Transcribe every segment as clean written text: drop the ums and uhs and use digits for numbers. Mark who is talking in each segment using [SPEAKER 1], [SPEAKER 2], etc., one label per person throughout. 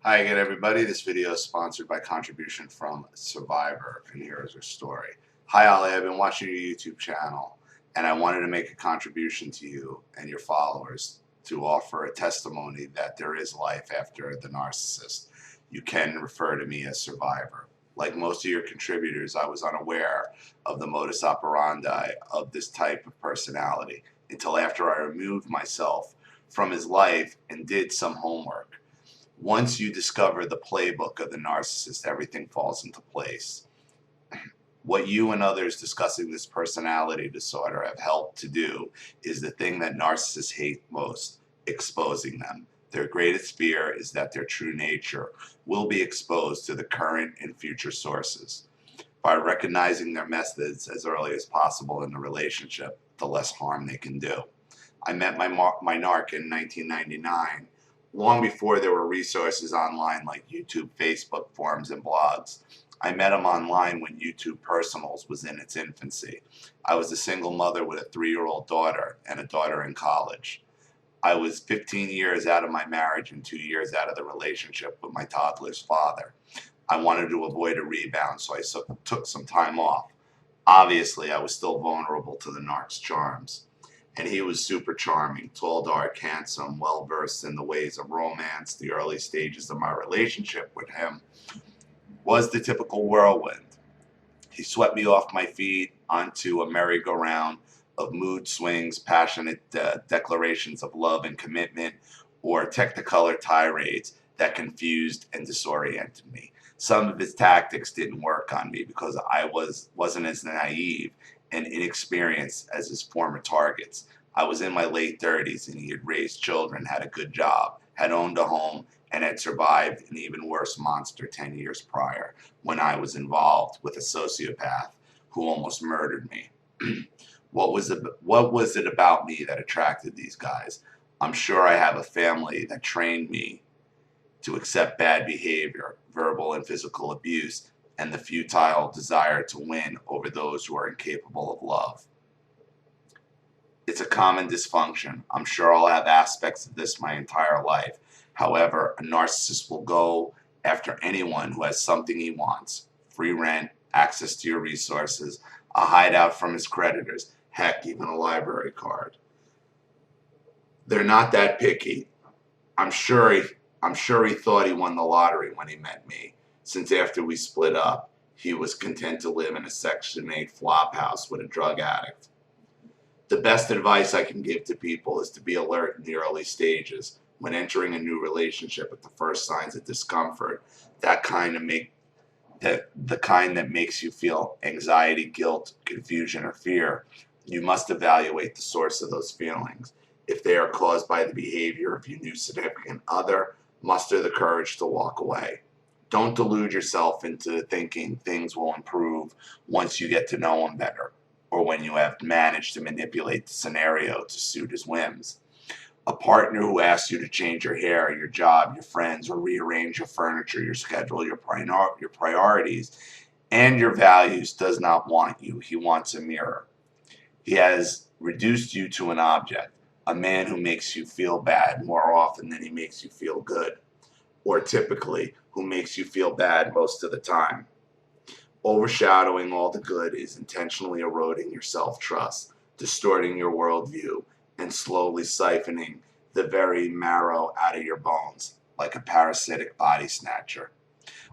[SPEAKER 1] Hi again, everybody. This video is sponsored by contribution from Survivor, and here is her story. Hi, Ollie. I've been watching your YouTube channel, and I wanted to make a contribution to you and your followers to offer a testimony that there is life after the narcissist. You can refer to me as Survivor. Like most of your contributors, I was unaware of the modus operandi of this type of personality until after I removed myself from his life and did some homework. Once you discover the playbook of the narcissist, everything falls into place. What you and others discussing this personality disorder have helped to do is the thing that narcissists hate most: exposing them. Their greatest fear is that their true nature will be exposed to the current and future sources. By recognizing their methods as early as possible in the relationship, the less harm they can do. I met my narc in 1999, long before there were resources online like YouTube, Facebook, forums, and blogs. I met him online when YouTube Personals was in its infancy. I was a single mother with a 3-year-old daughter and a daughter in college. I was 15 years out of my marriage and 2 years out of the relationship with my toddler's father. I wanted to avoid a rebound, so I took some time off. Obviously, I was still vulnerable to the narc's charms. And he was super charming, tall, dark, handsome, well versed in the ways of romance. The early stages of my relationship with him was the typical whirlwind. He swept me off my feet onto a merry-go-round of mood swings, passionate declarations of love and commitment, or technicolor tirades that confused and disoriented me. Some of his tactics didn't work on me because I wasn't as naive and inexperienced as his former targets. I was in my late 30s and he had raised children, had a good job, had owned a home, and had survived an even worse monster 10 years prior when I was involved with a sociopath who almost murdered me. What was it about me that attracted these guys? I'm sure I have a family that trained me to accept bad behavior, verbal and physical abuse, and the futile desire to win over those who are incapable of love. It's a common dysfunction. I'm sure I'll have aspects of this my entire life. However, a narcissist will go after anyone who has something he wants: free rent, access to your resources, a hideout from his creditors, heck, even a library card. They're not that picky. I'm sure he thought he won the lottery when he met me, since after we split up, he was content to live in a Section 8 flop house with a drug addict. The best advice I can give to people is to be alert in the early stages. When entering a new relationship at the first signs of discomfort, the kind that makes you feel anxiety, guilt, confusion, or fear, you must evaluate the source of those feelings. If they are caused by the behavior of your new significant other, muster the courage to walk away. Don't delude yourself into thinking things will improve once you get to know him better, or when you have managed to manipulate the scenario to suit his whims. A partner who asks you to change your hair, your job, your friends, or rearrange your furniture, your schedule, your priorities, and your values does not want you. He wants a mirror. He has reduced you to an object, a man who makes you feel bad more often than he makes you feel good, or typically who makes you feel bad most of the time. Overshadowing all the good is intentionally eroding your self-trust, distorting your worldview, and slowly siphoning the very marrow out of your bones, like a parasitic body snatcher.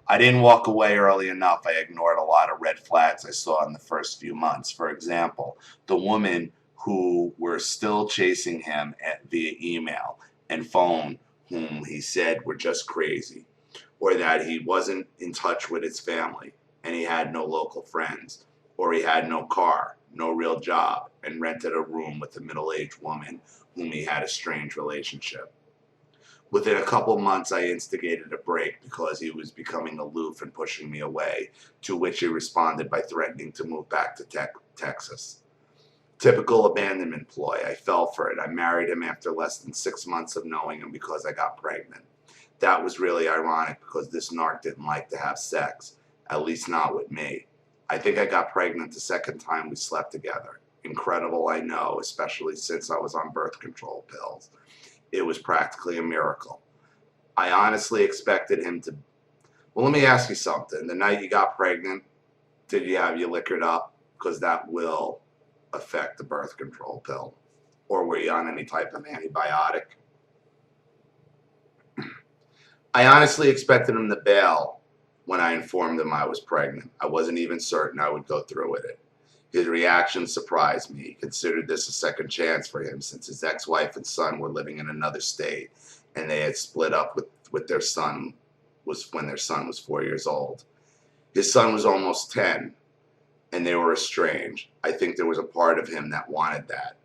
[SPEAKER 1] I didn't walk away early enough. I ignored a lot of red flags I saw in the first few months. For example, the women who were still chasing him via email and phone, whom he said were just crazy, or that he wasn't in touch with his family and he had no local friends, or he had no car, no real job, and rented a room with a middle-aged woman whom he had a strange relationship. Within a couple months, I instigated a break because he was becoming aloof and pushing me away, to which he responded by threatening to move back to Texas. Typical abandonment ploy. I fell for it. I married him after less than 6 months of knowing him because I got pregnant. That was really ironic because this narc didn't like to have sex, at least not with me. I think I got pregnant the second time we slept together. Incredible, I know, especially since I was on birth control pills. It was practically a miracle. I honestly expected him to. Well, let me ask you something. The night you got pregnant, did you have you liquored up? Because that will affect the birth control pill. Or were you on any type of antibiotic? I honestly expected him to bail when I informed him I was pregnant. I wasn't even certain I would go through with it. His reaction surprised me. He considered this a second chance for him since his ex-wife and son were living in another state and they had split up with their son was when their son was 4 years old. His son was almost 10 and they were estranged. I think there was a part of him that wanted that.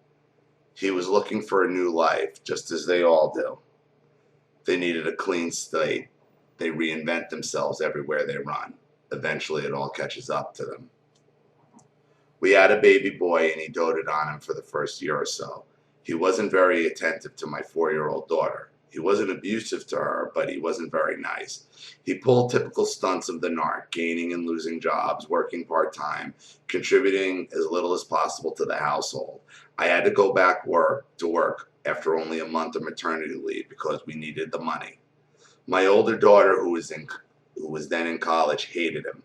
[SPEAKER 1] He was looking for a new life, just as they all do. They needed a clean slate. They reinvent themselves everywhere they run. Eventually it all catches up to them. We had a baby boy and he doted on him for the first year or so. He wasn't very attentive to my 4-year-old daughter. He wasn't abusive to her, but he wasn't very nice. He pulled typical stunts of the narc, gaining and losing jobs, working part-time, contributing as little as possible to the household. I had to go back to work after only a month of maternity leave because we needed the money. My older daughter, who was then in college, hated him.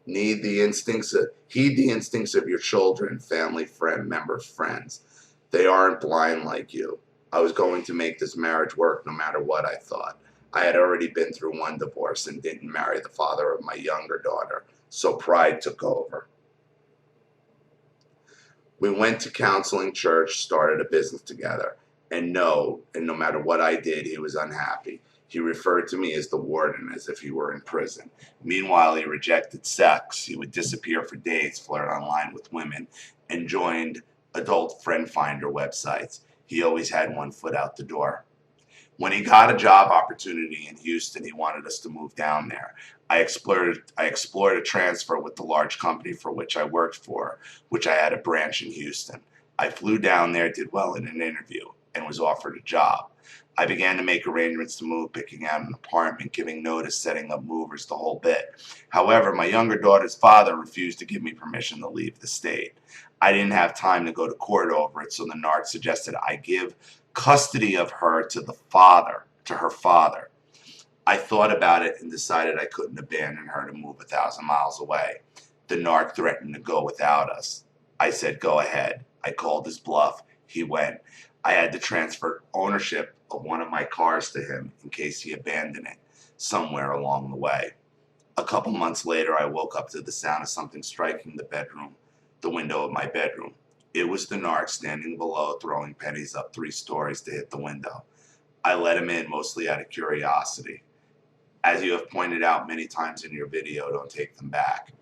[SPEAKER 1] Heed the instincts of your children, family, members, friends. They aren't blind like you. I was going to make this marriage work no matter what I thought. I had already been through one divorce and didn't marry the father of my younger daughter, so pride took over. We went to counseling, church, started a business together, and no matter what I did, he was unhappy. He referred to me as the warden, as if he were in prison. Meanwhile, he rejected sex. He would disappear for days, flirt online with women, and joined adult friend finder websites. He always had one foot out the door. When he got a job opportunity in Houston, he wanted us to move down there. I explored a transfer with the large company for which I worked for, which I had a branch in Houston. I flew down there, did well in an interview, and was offered a job. I began to make arrangements to move, picking out an apartment, giving notice, setting up movers, the whole bit. However, my younger daughter's father refused to give me permission to leave the state. I didn't have time to go to court over it, so the narc suggested I give custody of her to her father. I thought about it and decided I couldn't abandon her to move 1,000 miles away. The narc threatened to go without us. I said, go ahead. I called his bluff. He went. I had to transfer ownership of one of my cars to him in case he abandoned it somewhere along the way. A couple months later, I woke up to the sound of something striking the window of my bedroom. It was the narc standing below, throwing pennies up 3 stories to hit the window. I let him in, mostly out of curiosity. As you have pointed out many times in your video, don't take them back.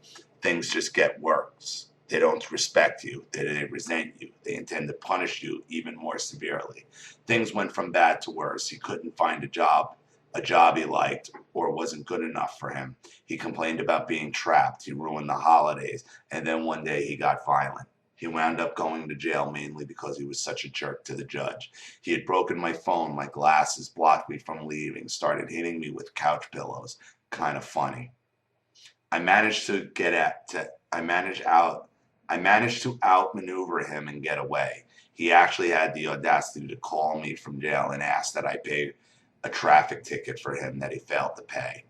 [SPEAKER 1] Things just get worse. They don't respect you. They resent you. They intend to punish you even more severely. Things went from bad to worse. He couldn't find a job he liked, or wasn't good enough for him. He complained about being trapped. He ruined the holidays. And then one day he got violent. He wound up going to jail mainly because he was such a jerk to the judge. He had broken my phone, my glasses, blocked me from leaving, started hitting me with couch pillows. Kind of funny. I managed to outmaneuver him and get away. He actually had the audacity to call me from jail and ask that I pay a traffic ticket for him that he failed to pay.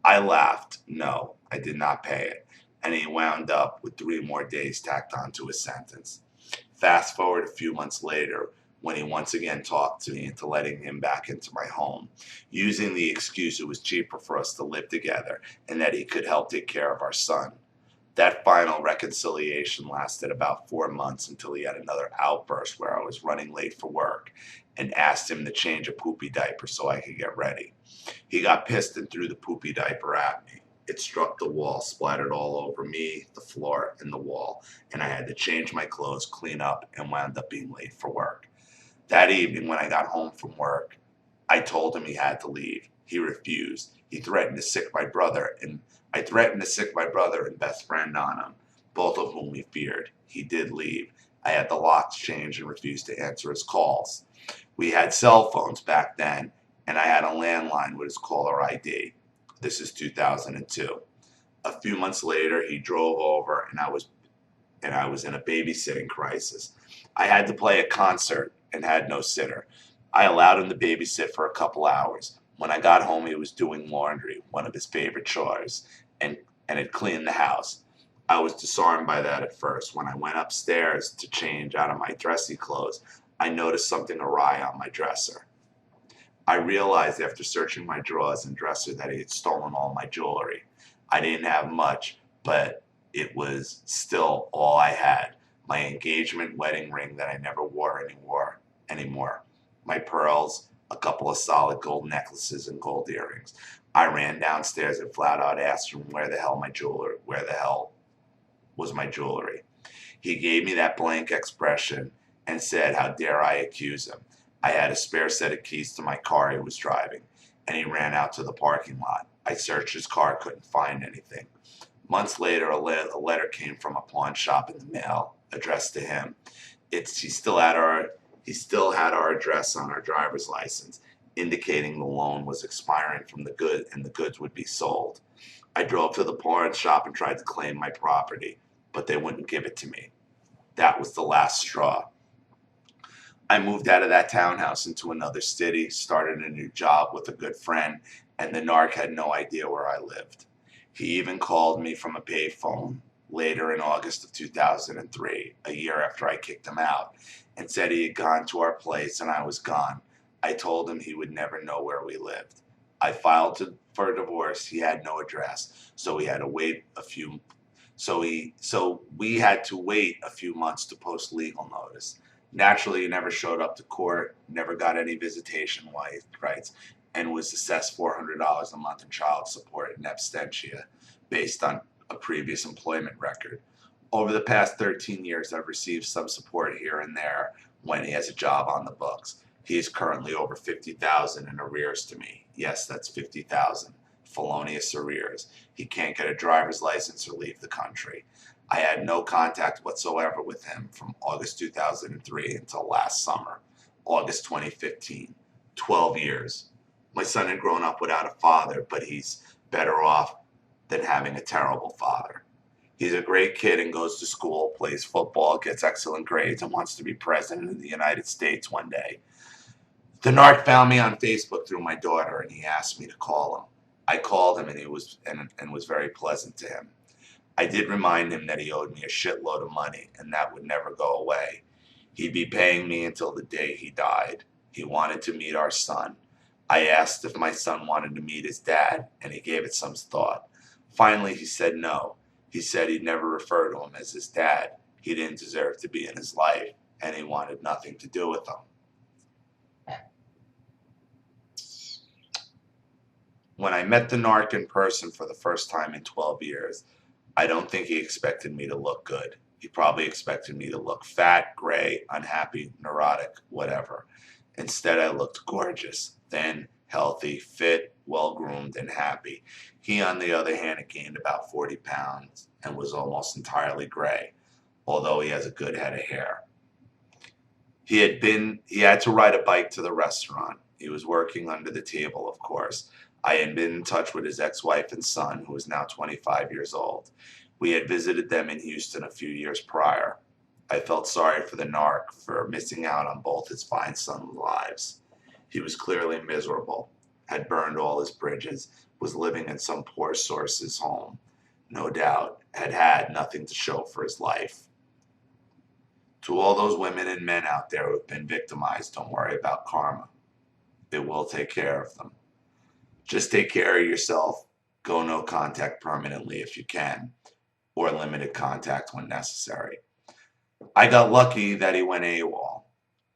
[SPEAKER 1] I laughed. No, I did not pay it. And he wound up with 3 more days tacked onto his sentence. Fast forward a few months later, when he once again talked to me into letting him back into my home, using the excuse it was cheaper for us to live together and that he could help take care of our son. That final reconciliation lasted about 4 months until he had another outburst where I was running late for work and asked him to change a poopy diaper so I could get ready. He got pissed and threw the poopy diaper at me. It struck the wall, splattered all over me, the floor, and the wall, and I had to change my clothes, clean up, and wound up being late for work. That evening, when I got home from work, I told him he had to leave. He refused. He threatened to sick my brother, and I threatened to sick my brother and best friend on him, both of whom he feared. He did leave. I had the locks changed and refused to answer his calls. We had cell phones back then, and I had a landline with his caller ID. This is 2002. A few months later, he drove over, and I was in a babysitting crisis. I had to play a concert and had no sitter. I allowed him to babysit for a couple hours. When I got home, he was doing laundry, one of his favorite chores, and, and had cleaned the house. I was disarmed by that at first. When I went upstairs to change out of my dressy clothes, I noticed something awry on my dresser. I realized after searching my drawers and dresser that he had stolen all my jewelry. I didn't have much, but it was still all I had. My engagement wedding ring that I never wore anymore. My pearls, a couple of solid gold necklaces and gold earrings. I ran downstairs and flat out asked him where the hell was my jewelry. He gave me that blank expression and said, "How dare I accuse him?" I had a spare set of keys to my car he was driving, and he ran out to the parking lot. I searched his car, couldn't find anything. Months later, a letter came from a pawn shop in the mail, addressed to him. He still had our address on our driver's license, indicating the loan was expiring from the good and the goods would be sold. I drove to the pawn shop and tried to claim my property, but they wouldn't give it to me. That was the last straw. I moved out of that townhouse into another city, started a new job with a good friend, and the narc had no idea where I lived. He even called me from a payphone later in August of 2003, a year after I kicked him out, and said he had gone to our place and I was gone. I told him he would never know where we lived. I filed for a divorce. He had no address, so we had to wait a few months to post legal notice. Naturally, he never showed up to court, never got any visitation rights, and was assessed $400 a month in child support in absentia based on a previous employment record. Over the past 13 years, I've received some support here and there when he has a job on the books. He is currently over $50,000 in arrears to me. Yes, that's $50,000. Felonious arrears. He can't get a driver's license or leave the country. I had no contact whatsoever with him from August 2003 until last summer, August 2015. 12 years. My son had grown up without a father, but he's better off than having a terrible father. He's a great kid and goes to school, plays football, gets excellent grades, and wants to be president of the United States one day. The narc found me on Facebook through my daughter, and he asked me to call him. I called him, and he was very pleasant to him. I did remind him that he owed me a shitload of money, and that would never go away. He'd be paying me until the day he died. He wanted to meet our son. I asked if my son wanted to meet his dad, and he gave it some thought. Finally, he said no. He said he'd never refer to him as his dad. He didn't deserve to be in his life, and he wanted nothing to do with him. When I met the narc in person for the first time in 12 years, I don't think he expected me to look good. He probably expected me to look fat, gray, unhappy, neurotic, whatever. Instead, I looked gorgeous, thin, healthy, fit, well-groomed, and happy. He, on the other hand, had gained about 40 pounds and was almost entirely gray, although he has a good head of hair. He had to ride a bike to the restaurant. He was working under the table, of course. I had been in touch with his ex-wife and son, who is now 25 years old. We had visited them in Houston a few years prior. I felt sorry for the narc for missing out on both his fine son's lives. He was clearly miserable, had burned all his bridges, was living in some poor source's home. No doubt, had nothing to show for his life. To all those women and men out there who have been victimized, don't worry about karma. It will take care of them. Just take care of yourself. Go no contact permanently if you can, or limited contact when necessary. I got lucky that he went AWOL.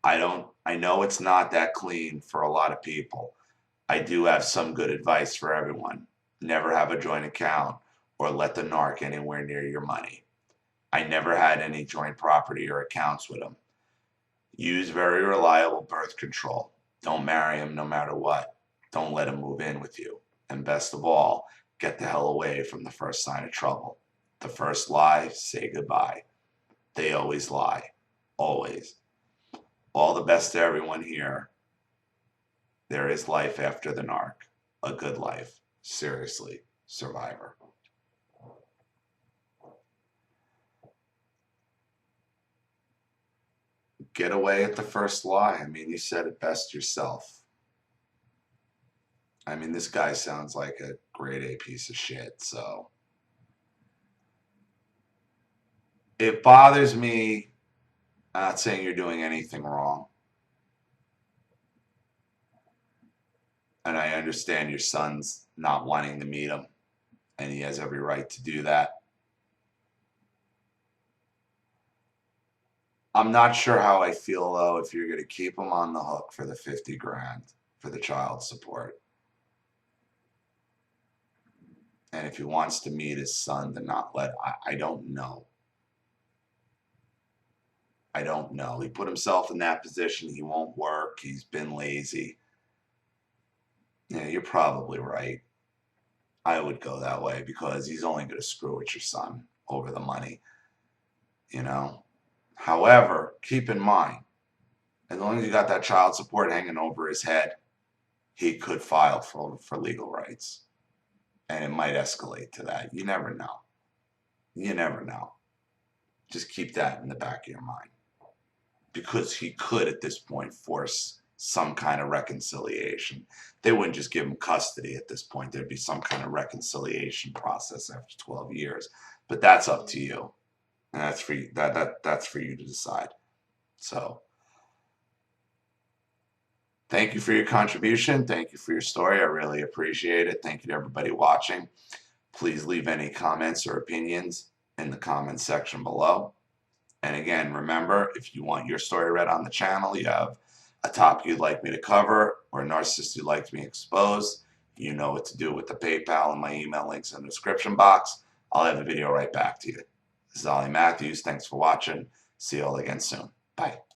[SPEAKER 1] I know it's not that clean for a lot of people. I do have some good advice for everyone. Never have a joint account or let the narc anywhere near your money. I never had any joint property or accounts with him. Use very reliable birth control. Don't marry him no matter what. Don't let him move in with you. And best of all, get the hell away from the first sign of trouble. The first lie, say goodbye. They always lie. Always. All the best to everyone here. There is life after the narc. A good life. Seriously, Survivor. get away at the first lie. I mean, you said it best yourself. I mean, this guy sounds like a grade A piece of shit, so. It bothers me. I'm not saying you're doing anything wrong. And I understand your son's not wanting to meet him, and he has every right to do that. I'm not sure how I feel, though, if you're going to keep him on the hook for the 50 grand for the child support. And if he wants to meet his son, to not let, I don't know. I don't know. He put himself in that position. He won't work. He's been lazy. Yeah, you're probably right. I would go that way because he's only going to screw with your son over the money, you know. However, keep in mind, as long as you got that child support hanging over his head, he could file for legal rights. And it might escalate to that. You never know. You never know. Just keep that in the back of your mind. Because he could, at this point, force some kind of reconciliation. They wouldn't just give him custody at this point. There'd be some kind of reconciliation process after 12 years. But that's up to you. And that's for you, that's for you to decide. So thank you for your contribution. Thank you for your story. I really appreciate it. Thank you to everybody watching. Please leave any comments or opinions in the comments section below. And again, remember, if you want your story read on the channel, you have a topic you'd like me to cover, or a narcissist you'd like me to expose, you know what to do with the PayPal and my email links in the description box. I'll have a video right back to you. This is Ollie Matthews. Thanks for watching. See you all again soon. Bye.